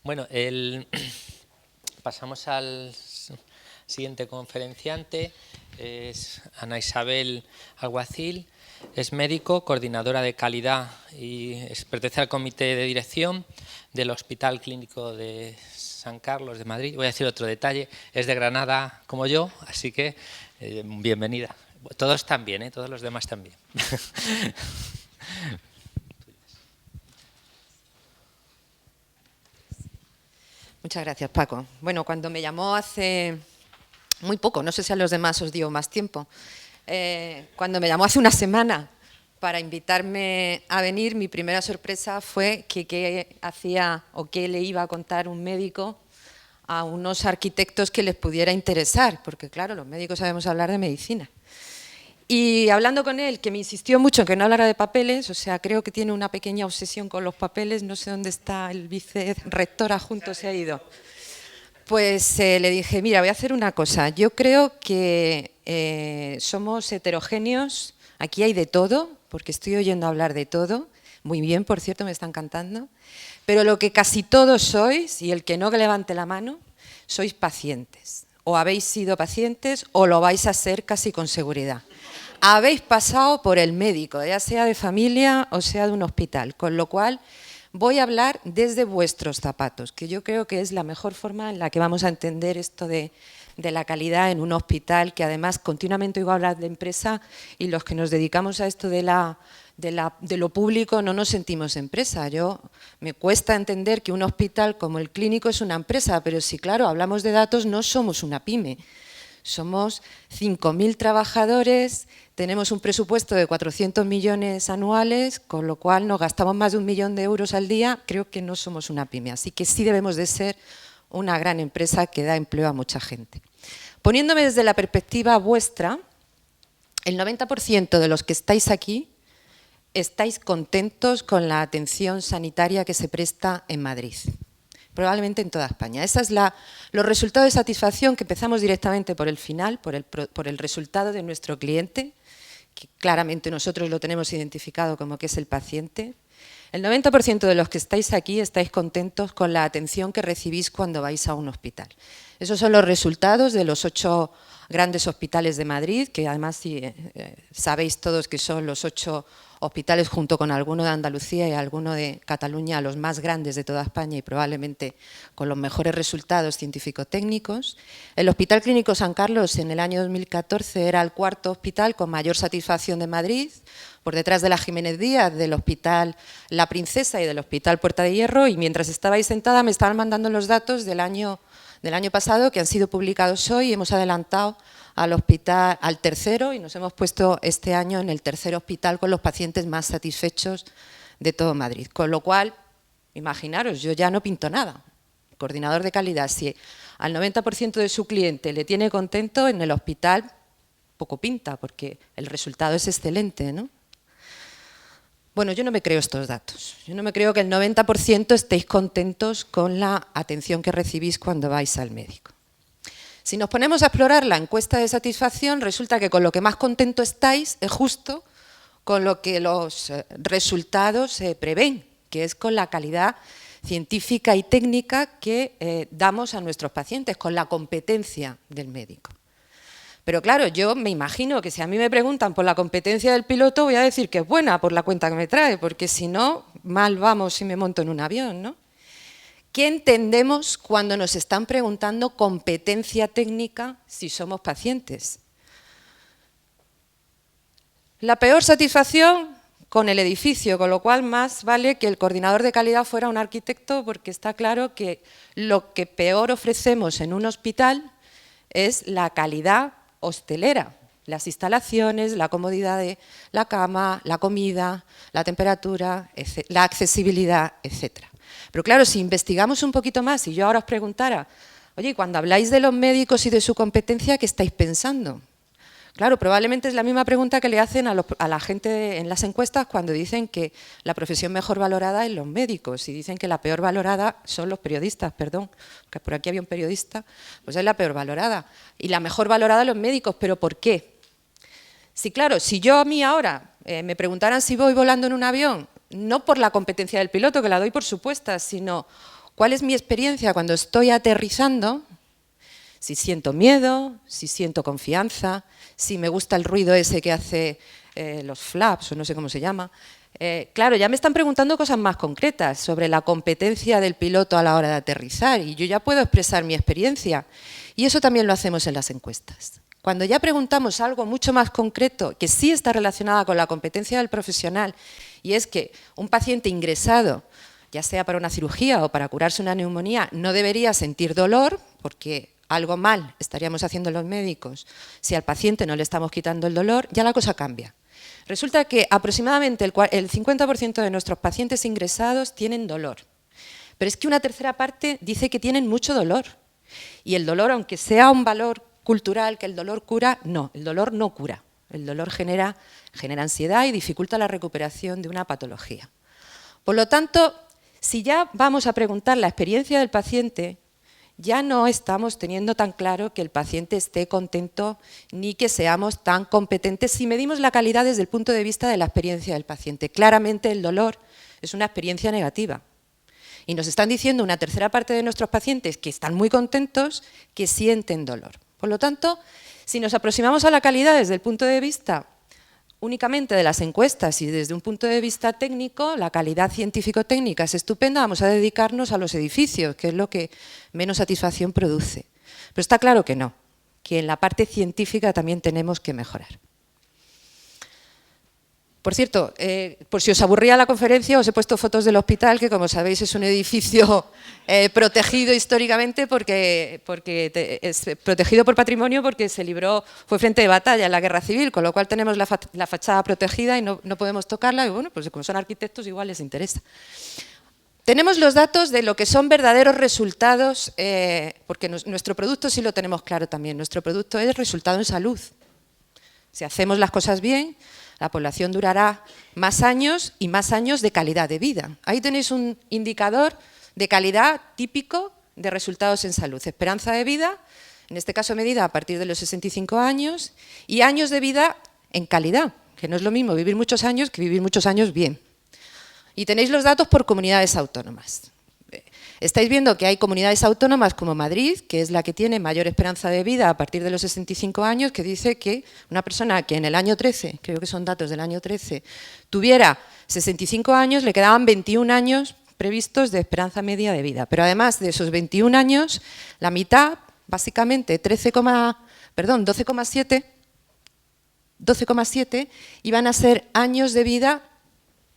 Bueno, pasamos al siguiente conferenciante. Es Ana Isabel Alguacil, es médico, coordinadora de calidad y pertenece al comité de dirección del Hospital Clínico de San Carlos de Madrid. Voy a decir otro detalle, es de Granada como yo, así que bienvenida. Todos también, todos los demás también. Muchas gracias, Paco. Bueno, cuando me llamó hace muy poco, no sé si a los demás os dio más tiempo, cuando me llamó hace una semana para invitarme a venir, mi primera sorpresa fue que qué hacía o qué le iba a contar un médico a unos arquitectos que les pudiera interesar, porque claro, los médicos sabemos hablar de medicina. Y hablando con él, que me insistió mucho en que no hablara de papeles, o sea, creo que tiene una pequeña obsesión con los papeles, no sé dónde está el vicerrector adjunto, se ha ido. Pues le dije, mira, voy a hacer una cosa, yo creo que somos heterogéneos, aquí hay de todo, porque estoy oyendo hablar de todo, muy bien, por cierto, me están cantando, pero lo que casi todos sois, y el que no que levante la mano, sois pacientes, o habéis sido pacientes o lo vais a ser casi con seguridad. Habéis pasado por el médico, ya sea de familia o sea de un hospital, con lo cual voy a hablar desde vuestros zapatos, que yo creo que es la mejor forma en la que vamos a entender esto de la calidad en un hospital, que además continuamente oigo hablar de empresa y los que nos dedicamos a esto de lo público no nos sentimos empresa. Me cuesta entender que un hospital como el Clínico es una empresa, pero si claro, hablamos de datos, no somos una pyme. Somos 5.000 trabajadores, tenemos un presupuesto de 400 millones anuales, con lo cual nos gastamos más de 1 millón de euros al día, creo que no somos una pyme, así que sí debemos de ser una gran empresa que da empleo a mucha gente. Poniéndome desde la perspectiva vuestra, el 90% de los que estáis aquí estáis contentos con la atención sanitaria que se presta en Madrid. Probablemente en toda España. Esos son los resultados de satisfacción, que empezamos directamente por el final, por el resultado de nuestro cliente, que claramente nosotros lo tenemos identificado como que es el paciente. El 90% de los que estáis aquí estáis contentos con la atención que recibís cuando vais a un hospital. Esos son los resultados de los 8 grandes hospitales de Madrid, que además sabéis todos que son los 8 hospitales junto con alguno de Andalucía y alguno de Cataluña, los más grandes de toda España y probablemente con los mejores resultados científico-técnicos. El Hospital Clínico San Carlos en el año 2014 era el 4.º hospital con mayor satisfacción de Madrid, por detrás de la Jiménez Díaz, del Hospital La Princesa y del Hospital Puerta de Hierro, y mientras estaba ahí sentada me estaban mandando los datos del año pasado que han sido publicados hoy y hemos adelantado al tercero y nos hemos puesto este año en el tercer hospital con los pacientes más satisfechos de todo Madrid. Con lo cual, imaginaros, yo ya no pinto nada. Coordinador de calidad, si al 90% de su cliente le tiene contento, en el hospital poco pinta porque el resultado es excelente, ¿no? Bueno, yo no me creo estos datos. Yo no me creo que el 90% estéis contentos con la atención que recibís cuando vais al médico. Si nos ponemos a explorar la encuesta de satisfacción, resulta que con lo que más contento estáis es justo con lo que los resultados prevén, que es con la calidad científica y técnica que damos a nuestros pacientes, con la competencia del médico. Pero claro, yo me imagino que si a mí me preguntan por la competencia del piloto, voy a decir que es buena por la cuenta que me trae, porque si no, mal vamos si me monto en un avión, ¿no? ¿Qué entendemos cuando nos están preguntando competencia técnica si somos pacientes? La peor satisfacción con el edificio, con lo cual más vale que el coordinador de calidad fuera un arquitecto, porque está claro que lo que peor ofrecemos en un hospital es la calidad hostelera, las instalaciones, la comodidad de la cama, la comida, la temperatura, la accesibilidad, etc. Pero claro, si investigamos un poquito más y yo ahora os preguntara, oye, cuando habláis de los médicos y de su competencia, ¿qué estáis pensando? Claro, probablemente es la misma pregunta que le hacen a la gente en las encuestas cuando dicen que la profesión mejor valorada es los médicos y dicen que la peor valorada son los periodistas, perdón, que por aquí había un periodista, pues es la peor valorada. Y la mejor valorada los médicos, ¿pero por qué? Sí, claro, si yo a mí ahora me preguntaran si voy volando en un avión, no por la competencia del piloto, que la doy por supuesta, sino ¿Cuál es mi experiencia cuando estoy aterrizando? Si siento miedo, si siento confianza, si me gusta el ruido ese que hace los flaps, o no sé cómo se llama. Claro, ya me están preguntando cosas más concretas sobre la competencia del piloto a la hora de aterrizar y yo ya puedo expresar mi experiencia. Y eso también lo hacemos en las encuestas. Cuando ya preguntamos algo mucho más concreto, que sí está relacionado con la competencia del profesional, y es que un paciente ingresado, ya sea para una cirugía o para curarse una neumonía, no debería sentir dolor, porque algo mal estaríamos haciendo los médicos si al paciente no le estamos quitando el dolor, ya la cosa cambia. Resulta que aproximadamente el 50% de nuestros pacientes ingresados tienen dolor, pero es que una tercera parte dice que tienen mucho dolor. Y el dolor, aunque sea un valor cultural que el dolor cura, no, el dolor no cura. El dolor genera ansiedad y dificulta la recuperación de una patología. Por lo tanto, si ya vamos a preguntar la experiencia del paciente, ya no estamos teniendo tan claro que el paciente esté contento ni que seamos tan competentes si medimos la calidad desde el punto de vista de la experiencia del paciente. Claramente el dolor es una experiencia negativa. Y nos están diciendo una tercera parte de nuestros pacientes que están muy contentos, que sienten dolor. Por lo tanto, si nos aproximamos a la calidad desde el punto de vista únicamente de las encuestas y desde un punto de vista técnico, la calidad científico-técnica es estupenda, vamos a dedicarnos a los edificios, que es lo que menos satisfacción produce. Pero está claro que no, que en la parte científica también tenemos que mejorar. Por cierto, por si os aburría la conferencia, os he puesto fotos del hospital, que como sabéis es un edificio protegido históricamente, porque es protegido por patrimonio porque fue frente de batalla en la Guerra Civil, con lo cual tenemos la fachada protegida y no podemos tocarla, y bueno, pues como son arquitectos igual les interesa. Tenemos los datos de lo que son verdaderos resultados, porque nuestro producto sí lo tenemos claro también, nuestro producto es resultado en salud. Si hacemos las cosas bien, la población durará más años y más años de calidad de vida. Ahí tenéis un indicador de calidad típico de resultados en salud. Esperanza de vida, en este caso medida a partir de los 65 años, y años de vida en calidad, que no es lo mismo vivir muchos años que vivir muchos años bien. Y tenéis los datos por comunidades autónomas. Estáis viendo que hay comunidades autónomas como Madrid, que es la que tiene mayor esperanza de vida a partir de los 65 años, que dice que una persona que en el año 13, creo que son datos del año 13, tuviera 65 años, le quedaban 21 años previstos de esperanza media de vida. Pero además de esos 21 años, la mitad, básicamente 12,7, iban a ser años de vida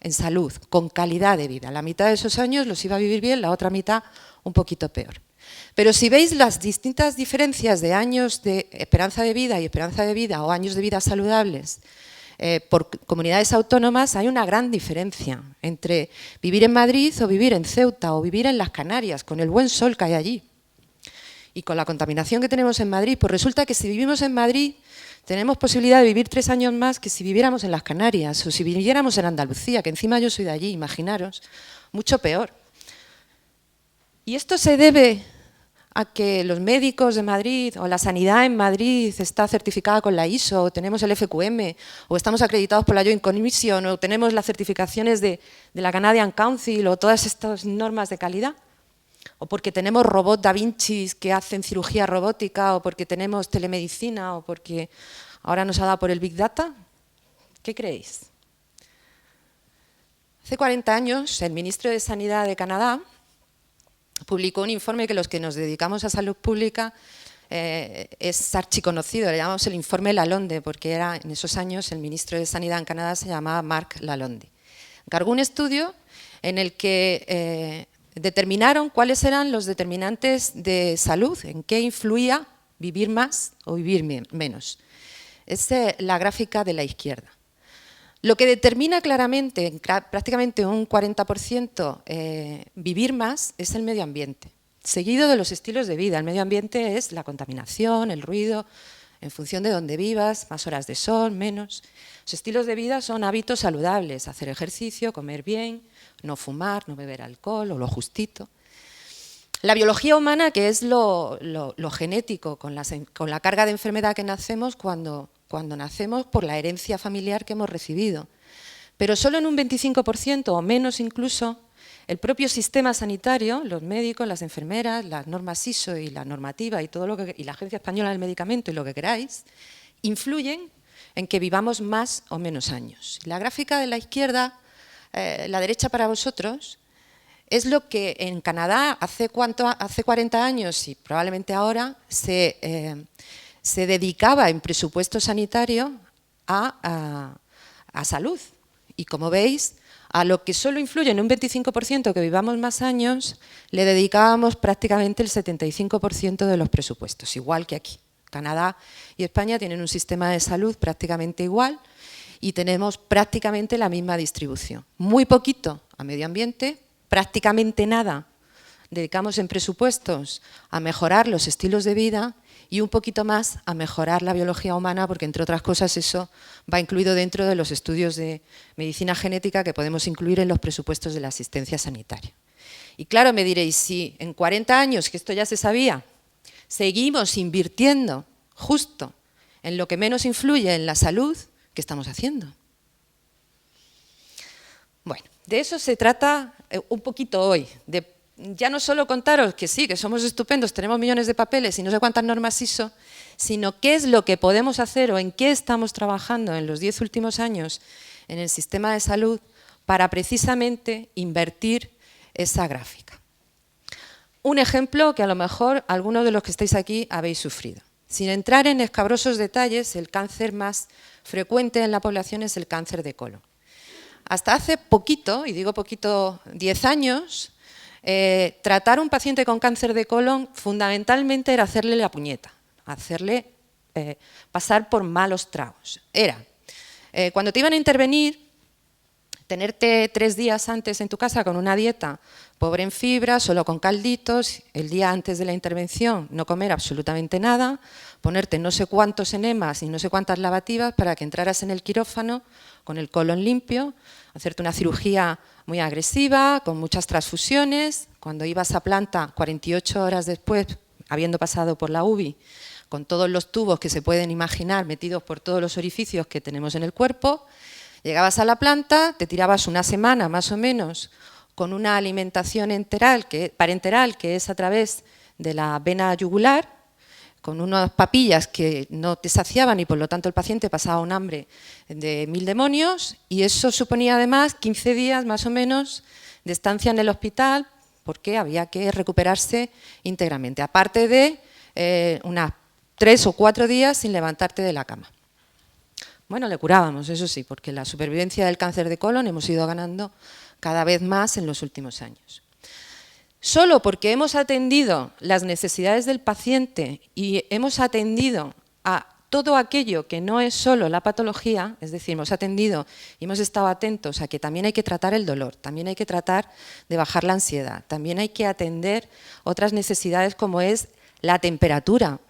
en salud, con calidad de vida. La mitad de esos años los iba a vivir bien, la otra mitad un poquito peor. Pero si veis las distintas diferencias de años de esperanza de vida y esperanza de vida o años de vida saludables por comunidades autónomas, hay una gran diferencia entre vivir en Madrid o vivir en Ceuta o vivir en las Canarias, con el buen sol que hay allí. Y con la contaminación que tenemos en Madrid, pues resulta que si vivimos en Madrid tenemos posibilidad de vivir 3 años más que si viviéramos en las Canarias o si viviéramos en Andalucía, que encima yo soy de allí, imaginaros, mucho peor. Y esto se debe a que los médicos de Madrid o la sanidad en Madrid está certificada con la ISO, o tenemos el FQM, o estamos acreditados por la Joint Commission, o tenemos las certificaciones de la Canadian Council, o todas estas normas de calidad. O porque tenemos robots Da Vinci que hacen cirugía robótica, o porque tenemos telemedicina, o porque ahora nos ha dado por el Big Data. ¿Qué creéis? Hace 40 años, el ministro de Sanidad de Canadá publicó un informe que los que nos dedicamos a salud pública es archiconocido, le llamamos el informe Lalonde, porque era en esos años el ministro de Sanidad en Canadá se llamaba Mark Lalonde. Encargó un estudio en el que determinaron cuáles eran los determinantes de salud, en qué influía vivir más o vivir menos. Es la gráfica de la izquierda. Lo que determina claramente, prácticamente un 40%, vivir más es el medio ambiente, seguido de los estilos de vida. El medio ambiente es la contaminación, el ruido, en función de dónde vivas, más horas de sol, menos. Los estilos de vida son hábitos saludables, hacer ejercicio, comer bien, no fumar, no beber alcohol o lo justito. La biología humana, que es lo genético, con la carga de enfermedad que nacemos cuando nacemos por la herencia familiar que hemos recibido. Pero solo en un 25% o menos incluso el propio sistema sanitario, los médicos, las enfermeras, las normas ISO y la normativa y todo y la Agencia Española del Medicamento y lo que queráis, influyen en que vivamos más o menos años. La gráfica de la izquierda, la derecha para vosotros, es lo que en Canadá hace 40 años y probablemente ahora se dedicaba en presupuesto sanitario a salud. Y como veis, a lo que solo influye en un 25% que vivamos más años, le dedicábamos prácticamente el 75% de los presupuestos, igual que aquí. Canadá y España tienen un sistema de salud prácticamente igual y tenemos prácticamente la misma distribución. Muy poquito a medio ambiente, prácticamente nada dedicamos en presupuestos a mejorar los estilos de vida y un poquito más a mejorar la biología humana, porque entre otras cosas eso va incluido dentro de los estudios de medicina genética que podemos incluir en los presupuestos de la asistencia sanitaria. Y claro, me diréis, si en 40 años, que esto ya se sabía, seguimos invirtiendo justo en lo que menos influye en la salud, ¿qué estamos haciendo? Bueno, de eso se trata un poquito hoy, de ya no solo contaros que sí, que somos estupendos, tenemos millones de papeles y no sé cuántas normas ISO, sino qué es lo que podemos hacer o en qué estamos trabajando en los 10 últimos años en el sistema de salud para precisamente invertir esa gráfica. Un ejemplo que a lo mejor algunos de los que estáis aquí habéis sufrido. Sin entrar en escabrosos detalles, el cáncer más frecuente en la población es el cáncer de colon. Hasta hace poquito, y digo poquito, 10 años, tratar a un paciente con cáncer de colon fundamentalmente era hacerle la puñeta, hacerle pasar por malos tragos. Era, cuando te iban a intervenir, tenerte 3 días antes en tu casa con una dieta pobre en fibra, solo con calditos, el día antes de la intervención no comer absolutamente nada, ponerte no sé cuántos enemas y no sé cuántas lavativas para que entraras en el quirófano con el colon limpio, hacerte una cirugía muy agresiva, con muchas transfusiones, cuando ibas a planta 48 horas después, habiendo pasado por la UBI, con todos los tubos que se pueden imaginar metidos por todos los orificios que tenemos en el cuerpo, llegabas a la planta, te tirabas una semana más o menos con una alimentación parenteral que es a través de la vena yugular, con unas papillas que no te saciaban y por lo tanto el paciente pasaba un hambre de 1000 demonios y eso suponía además 15 días más o menos de estancia en el hospital porque había que recuperarse íntegramente, aparte de unas 3 o 4 días sin levantarte de la cama. Bueno, le curábamos, eso sí, porque la supervivencia del cáncer de colon hemos ido ganando cada vez más en los últimos años. Solo porque hemos atendido las necesidades del paciente y hemos atendido a todo aquello que no es solo la patología, es decir, hemos atendido y hemos estado atentos a que también hay que tratar el dolor, también hay que tratar de bajar la ansiedad, también hay que atender otras necesidades como es la temperatura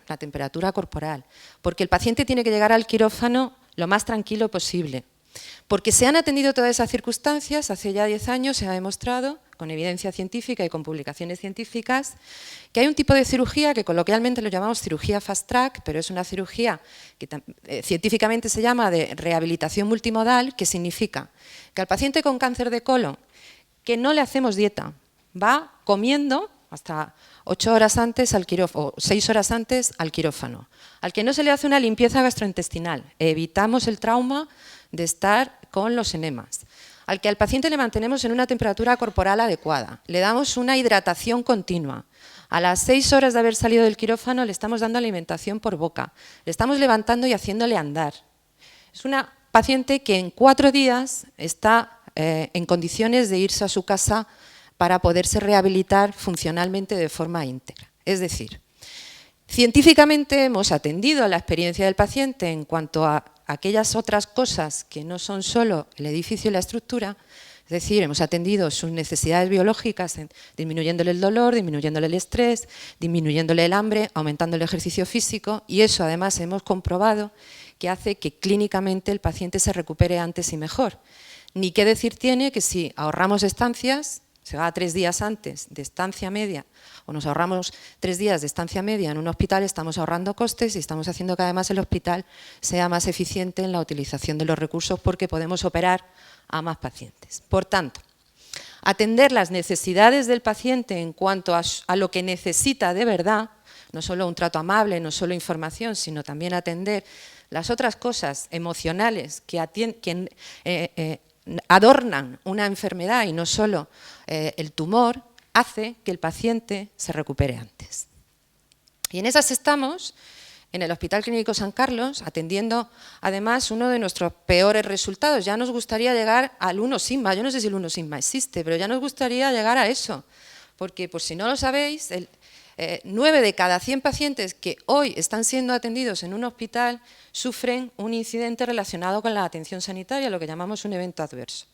corporal, porque el paciente tiene que llegar al quirófano lo más tranquilo posible. Porque se han atendido todas esas circunstancias, hace ya 10 años se ha demostrado, con evidencia científica y con publicaciones científicas, que hay un tipo de cirugía que coloquialmente lo llamamos cirugía fast track, pero es una cirugía que científicamente se llama de rehabilitación multimodal, que significa que al paciente con cáncer de colon, que no le hacemos dieta, va comiendo hasta 8 horas antes al quirófano, o 6 horas antes al quirófano, al que no se le hace una limpieza gastrointestinal, evitamos el trauma de estar con los enemas, al que al paciente le mantenemos en una temperatura corporal adecuada, le damos una hidratación continua, a las 6 horas de haber salido del quirófano le estamos dando alimentación por boca, le estamos levantando y haciéndole andar. Es una paciente que en 4 días está en condiciones de irse a su casa para poderse rehabilitar funcionalmente de forma íntegra. Es decir, científicamente hemos atendido a la experiencia del paciente en cuanto a aquellas otras cosas que no son solo el edificio y la estructura, es decir, hemos atendido sus necesidades biológicas, disminuyéndole el dolor, disminuyéndole el estrés, disminuyéndole el hambre, aumentando el ejercicio físico y eso además hemos comprobado que hace que clínicamente el paciente se recupere antes y mejor. Ni qué decir tiene que si ahorramos estancias, se va 3 días antes de estancia media o nos ahorramos 3 días de estancia media en un hospital, estamos ahorrando costes y estamos haciendo que además el hospital sea más eficiente en la utilización de los recursos porque podemos operar a más pacientes. Por tanto, atender las necesidades del paciente en cuanto a lo que necesita de verdad, no solo un trato amable, no solo información, sino también atender las otras cosas emocionales que adornan una enfermedad y no solo el tumor, hace que el paciente se recupere antes. Y en esas estamos en el Hospital Clínico San Carlos, atendiendo además uno de nuestros peores resultados. Ya nos gustaría llegar al 1 sigma, yo no sé si el 1 sigma existe, pero ya nos gustaría llegar a eso, porque por si no lo sabéis, 9 de cada 100 pacientes que hoy están siendo atendidos en un hospital sufren un incidente relacionado con la atención sanitaria, lo que llamamos un evento adverso.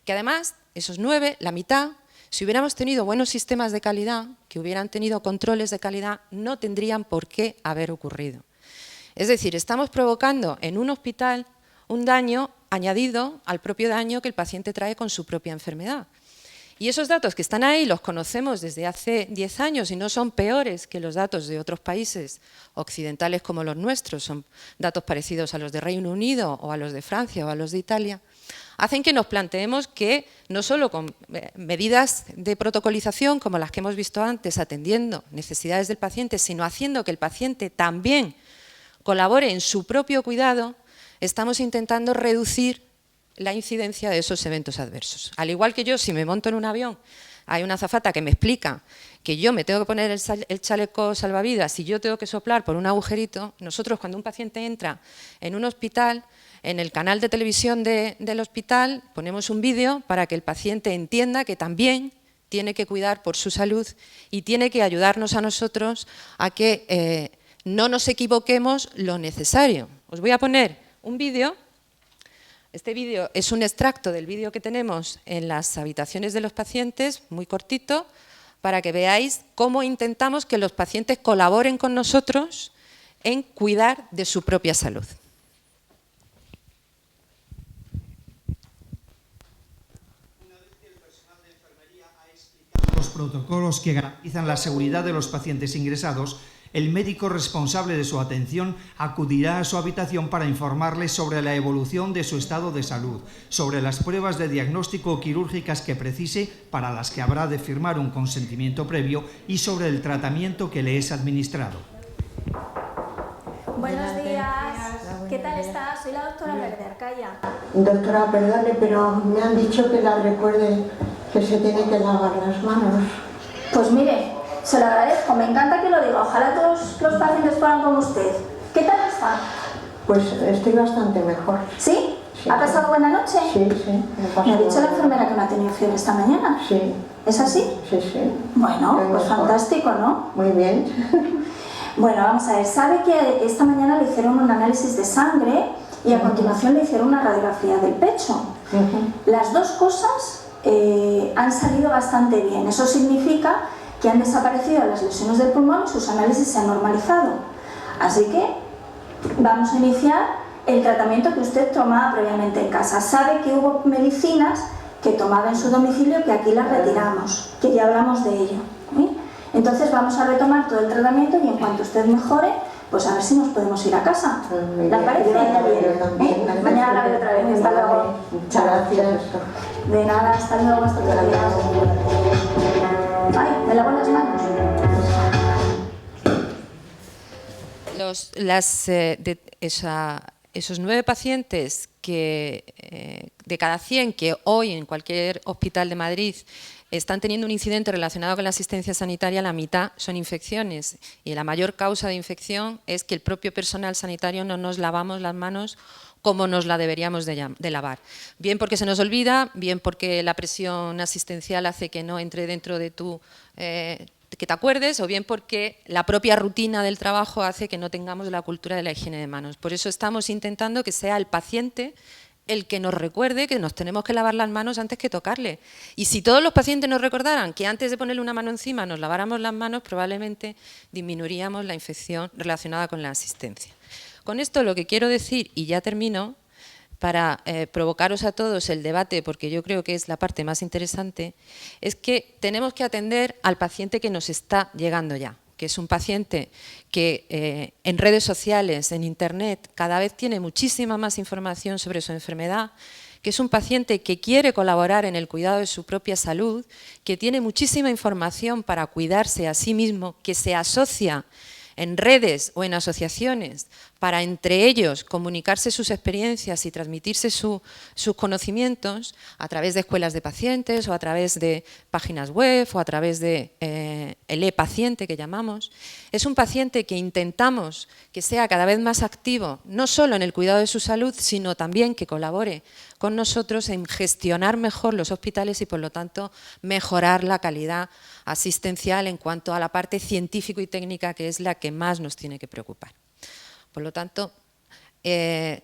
Que además, esos 9, la mitad, si hubiéramos tenido buenos sistemas de calidad, que hubieran tenido controles de calidad, no tendrían por qué haber ocurrido. Es decir, estamos provocando en un hospital un daño añadido al propio daño que el paciente trae con su propia enfermedad. Y esos datos que están ahí los conocemos desde hace 10 años y no son peores que los datos de otros países occidentales como los nuestros, son datos parecidos a los de Reino Unido o a los de Francia o a los de Italia, hacen que nos planteemos que no solo con medidas de protocolización como las que hemos visto antes, atendiendo necesidades del paciente, sino haciendo que el paciente también colabore en su propio cuidado, estamos intentando reducir la incidencia de esos eventos adversos. Al igual que yo, si me monto en un avión, hay una azafata que me explica que yo me tengo que poner el chaleco salvavidas y yo tengo que soplar por un agujerito, nosotros cuando un paciente entra en un hospital, en el canal de televisión del hospital ponemos un vídeo para que el paciente entienda que también tiene que cuidar por su salud y tiene que ayudarnos a nosotros a que no nos equivoquemos lo necesario. Os voy a poner un vídeo. Este vídeo es un extracto del vídeo que tenemos en las habitaciones de los pacientes, muy cortito, para que veáis cómo intentamos que los pacientes colaboren con nosotros en cuidar de su propia salud. Los protocolos que garantizan la seguridad de los pacientes ingresados, el médico responsable de su atención acudirá a su habitación para informarles sobre la evolución de su estado de salud, sobre las pruebas de diagnóstico o quirúrgicas que precise, para las que habrá de firmar un consentimiento previo, y sobre el tratamiento que le es administrado. Buenos días. ¿Qué tal estás? Soy la doctora Verde Arcaya. Doctora, perdone, pero me han dicho que la recuerde que se tiene que lavar las manos. Pues mire, se lo agradezco, me encanta que lo diga. Ojalá todos los pacientes fueran como usted. ¿Qué tal está? Pues estoy bastante mejor. ¿Sí? Sí. ¿Ha pasado buena noche? Sí. Me ha dicho la enfermera que no ha tenido fiebre esta mañana. Sí. ¿Es así? Sí. Bueno, Estoy pues mejor. fantástico, ¿no? Muy bien. Bueno, vamos a ver, sabe que esta mañana le hicieron un análisis de sangre y a continuación le hicieron una radiografía del pecho. Las dos cosas han salido bastante bien. Eso significa que han desaparecido las lesiones del pulmón y sus análisis se han normalizado. Así que vamos a iniciar el tratamiento que usted tomaba previamente en casa. Sabe que hubo medicinas que tomaba en su domicilio que aquí las retiramos, que ya hablamos de ello. Entonces vamos a retomar todo el tratamiento y en cuanto usted mejore, pues a ver si nos podemos ir a casa. ¿Le parece? Bien. Mañana la veo otra vez. Hasta luego. Muchas gracias. De nada, hasta luego, hasta otro día. Ay, me lavo las manos. Esos 9 pacientes que, de cada 100 que hoy en cualquier hospital de Madrid están teniendo un incidente relacionado con la asistencia sanitaria, la mitad son infecciones. Y la mayor causa de infección es que el propio personal sanitario no nos lavamos las manos como nos la deberíamos de lavar. Bien porque se nos olvida, bien porque la presión asistencial hace que no entre dentro de tu... que te acuerdes, o bien porque la propia rutina del trabajo hace que no tengamos la cultura de la higiene de manos. Por eso estamos intentando que sea el paciente el que nos recuerde que nos tenemos que lavar las manos antes que tocarle. Y si todos los pacientes nos recordaran que antes de ponerle una mano encima nos laváramos las manos, probablemente disminuiríamos la infección relacionada con la asistencia. Con esto lo que quiero decir, y ya termino, para provocaros a todos el debate, porque yo creo que es la parte más interesante, es que tenemos que atender al paciente que nos está llegando ya, que es un paciente que en redes sociales, en internet, cada vez tiene muchísima más información sobre su enfermedad, que es un paciente que quiere colaborar en el cuidado de su propia salud, que tiene muchísima información para cuidarse a sí mismo, que se asocia en redes o en asociaciones para entre ellos comunicarse sus experiencias y transmitirse sus conocimientos a través de escuelas de pacientes o a través de páginas web o a través de el e-paciente que llamamos. Es un paciente que intentamos que sea cada vez más activo, no solo en el cuidado de su salud, sino también que colabore con nosotros en gestionar mejor los hospitales y, por lo tanto, mejorar la calidad asistencial en cuanto a la parte científico y técnica, que es la que más nos tiene que preocupar. Por lo tanto,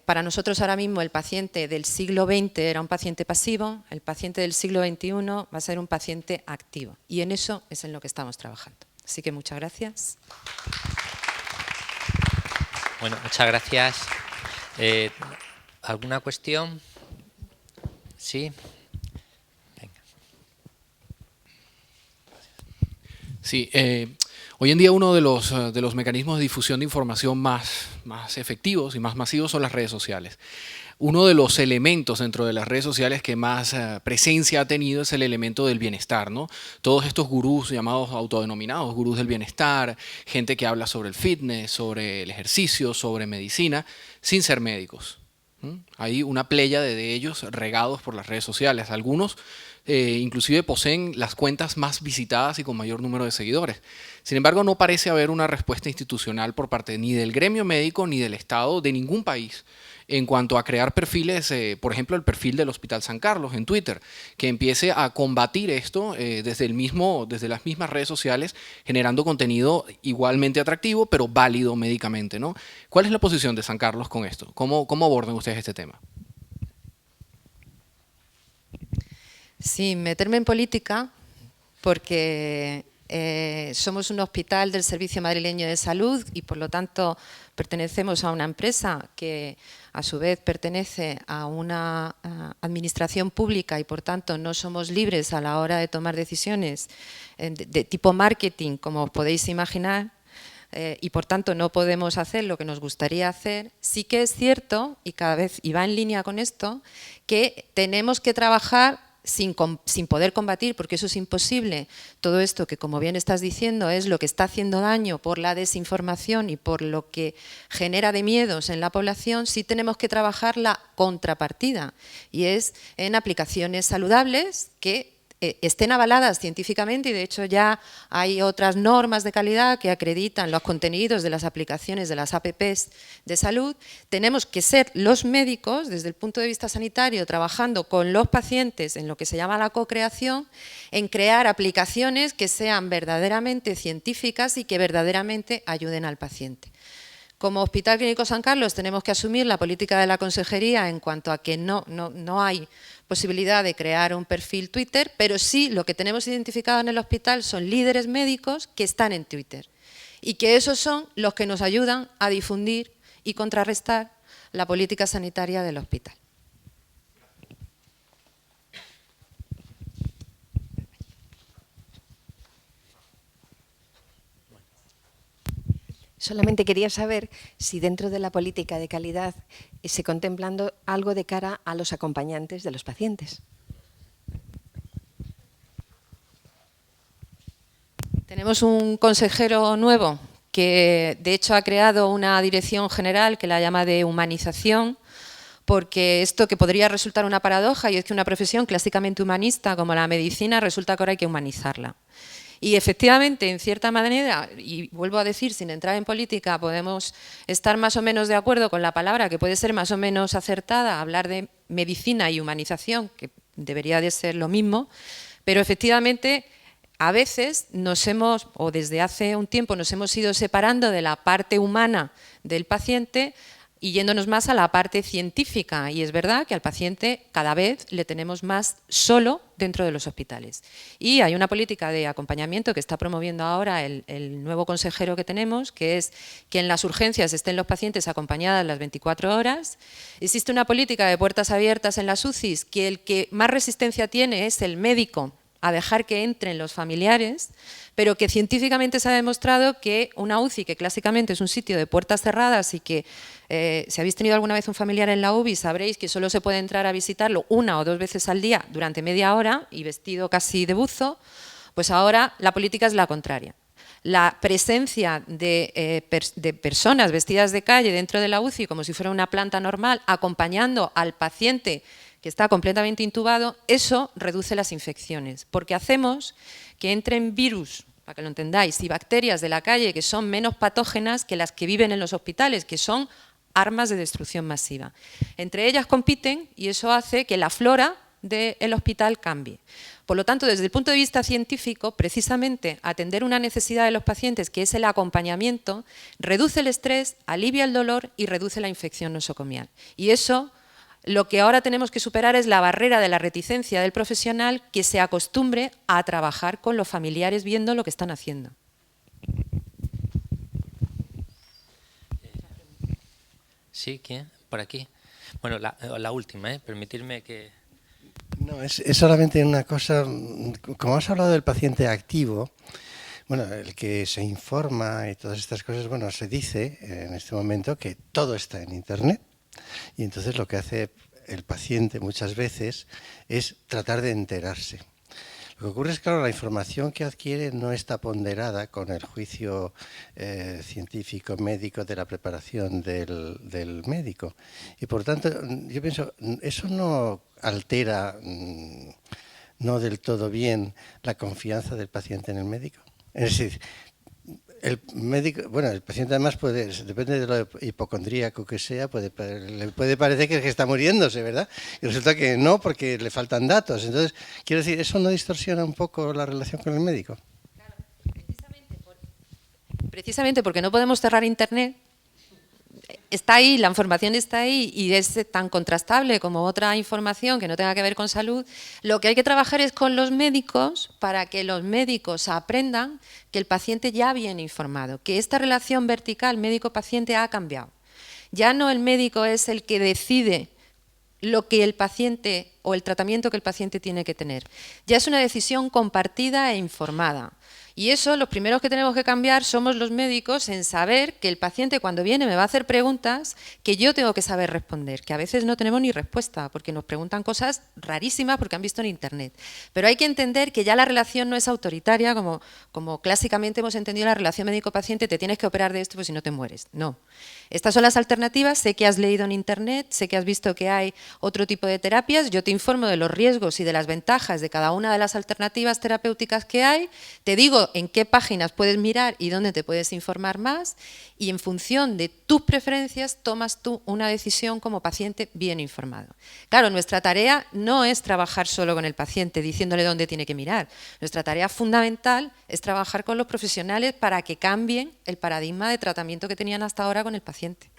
para nosotros ahora mismo el paciente del siglo XX era un paciente pasivo, el paciente del siglo XXI va a ser un paciente activo, y en eso es en lo que estamos trabajando. Así que muchas gracias. Bueno, muchas gracias. ¿Alguna cuestión? Sí. Venga. Sí, hoy en día uno de los mecanismos de difusión de información más efectivos y más masivos son las redes sociales. Uno de los elementos dentro de las redes sociales que más presencia ha tenido es el elemento del bienestar, ¿no? Todos estos gurús llamados autodenominados gurús del bienestar, gente que habla sobre el fitness, sobre el ejercicio, sobre medicina, sin ser médicos. Hay una pléyade de ellos regados por las redes sociales. Algunos inclusive poseen las cuentas más visitadas y con mayor número de seguidores. Sin embargo, no parece haber una respuesta institucional por parte ni del gremio médico ni del Estado de ningún país en cuanto a crear perfiles, por ejemplo, el perfil del Hospital San Carlos en Twitter, que empiece a combatir esto desde las mismas redes sociales, generando contenido igualmente atractivo, pero válido médicamente, ¿no? ¿Cuál es la posición de San Carlos con esto? ¿Cómo abordan ustedes este tema? Sí, meterme en política porque somos un hospital del Servicio Madrileño de Salud y, por lo tanto, pertenecemos a una empresa que, a su vez, pertenece a una administración pública y, por tanto, no somos libres a la hora de tomar decisiones de tipo marketing, como os podéis imaginar, y, por tanto, no podemos hacer lo que nos gustaría hacer. Sí que es cierto, y cada vez y va en línea con esto, que tenemos que trabajar sin poder combatir, porque eso es imposible, todo esto que, como bien estás diciendo, es lo que está haciendo daño por la desinformación y por lo que genera de miedos en la población. Sí tenemos que trabajar la contrapartida, y es en aplicaciones saludables que estén avaladas científicamente, y de hecho ya hay otras normas de calidad que acreditan los contenidos de las aplicaciones de las APPs de salud. Tenemos que ser los médicos, desde el punto de vista sanitario, trabajando con los pacientes en lo que se llama la co-creación, en crear aplicaciones que sean verdaderamente científicas y que verdaderamente ayuden al paciente. Como Hospital Clínico San Carlos tenemos que asumir la política de la consejería en cuanto a que no hay posibilidad de crear un perfil Twitter, pero sí lo que tenemos identificado en el hospital son líderes médicos que están en Twitter y que esos son los que nos ayudan a difundir y contrarrestar la política sanitaria del hospital. Solamente quería saber si dentro de la política de calidad se contemplando algo de cara a los acompañantes de los pacientes. Tenemos un consejero nuevo que de hecho ha creado una dirección general que la llama de humanización, porque esto que podría resultar una paradoja, y es que una profesión clásicamente humanista como la medicina resulta que ahora hay que humanizarla. Y efectivamente, en cierta manera, y vuelvo a decir, sin entrar en política, podemos estar más o menos de acuerdo con la palabra, que puede ser más o menos acertada, hablar de medicina y humanización, que debería de ser lo mismo, pero efectivamente a veces o desde hace un tiempo nos hemos ido separando de la parte humana del paciente y yéndonos más a la parte científica, y es verdad que al paciente cada vez le tenemos más solo dentro de los hospitales. Y hay una política de acompañamiento que está promoviendo ahora el nuevo consejero que tenemos, que es que en las urgencias estén los pacientes acompañados las 24 horas. Existe una política de puertas abiertas en las UCIs, que el que más resistencia tiene es el médico a dejar que entren los familiares, pero que científicamente se ha demostrado que una UCI, que clásicamente es un sitio de puertas cerradas y que si habéis tenido alguna vez un familiar en la UBI sabréis que solo se puede entrar a visitarlo 1 o 2 veces al día durante media hora y vestido casi de buzo, pues ahora la política es la contraria. La presencia de personas vestidas de calle dentro de la UCI como si fuera una planta normal acompañando al paciente que está completamente intubado, eso reduce las infecciones, porque hacemos que entren virus, para que lo entendáis, y bacterias de la calle que son menos patógenas que las que viven en los hospitales, que son armas de destrucción masiva. Entre ellas compiten y eso hace que la flora del hospital cambie. Por lo tanto, desde el punto de vista científico, precisamente atender una necesidad de los pacientes, que es el acompañamiento, reduce el estrés, alivia el dolor y reduce la infección nosocomial. Y eso, lo que ahora tenemos que superar es la barrera de la reticencia del profesional que se acostumbre a trabajar con los familiares viendo lo que están haciendo. Sí, ¿quién? Por aquí. Bueno, la última, permitirme que... No, es solamente una cosa, como has hablado del paciente activo, bueno, el que se informa y todas estas cosas, bueno, se dice en este momento que todo está en Internet y entonces lo que hace el paciente muchas veces es tratar de enterarse. Lo que ocurre es que, claro, la información que adquiere no está ponderada con el juicio científico, médico de la preparación del médico. Y por tanto, yo pienso, eso no altera no del todo bien la confianza del paciente en el médico. Es decir, el médico, bueno, el paciente además puede, depende de lo hipocondríaco que sea, le puede parecer que está muriéndose, ¿verdad? Y resulta que no, porque le faltan datos. Entonces, quiero decir, ¿eso no distorsiona un poco la relación con el médico? Claro, precisamente porque no podemos cerrar Internet, está ahí, la información está ahí y es tan contrastable como otra información que no tenga que ver con salud. Lo que hay que trabajar es con los médicos para que los médicos aprendan que el paciente ya viene informado, que esta relación vertical médico-paciente ha cambiado. Ya no el médico es el que decide lo que el paciente o el tratamiento que el paciente tiene que tener. Ya es una decisión compartida e informada. Y eso, los primeros que tenemos que cambiar somos los médicos en saber que el paciente cuando viene me va a hacer preguntas que yo tengo que saber responder, que a veces no tenemos ni respuesta porque nos preguntan cosas rarísimas porque han visto en Internet. Pero hay que entender que ya la relación no es autoritaria como clásicamente hemos entendido la relación médico-paciente, te tienes que operar de esto pues si no te mueres. No. Estas son las alternativas, sé que has leído en Internet, sé que has visto que hay otro tipo de terapias, yo te informo de los riesgos y de las ventajas de cada una de las alternativas terapéuticas que hay, te digo en qué páginas puedes mirar y dónde te puedes informar más y en función de tus preferencias tomas tú una decisión como paciente bien informado. Claro, nuestra tarea no es trabajar solo con el paciente diciéndole dónde tiene que mirar. Nuestra tarea fundamental es trabajar con los profesionales para que cambien el paradigma de tratamiento que tenían hasta ahora con el paciente.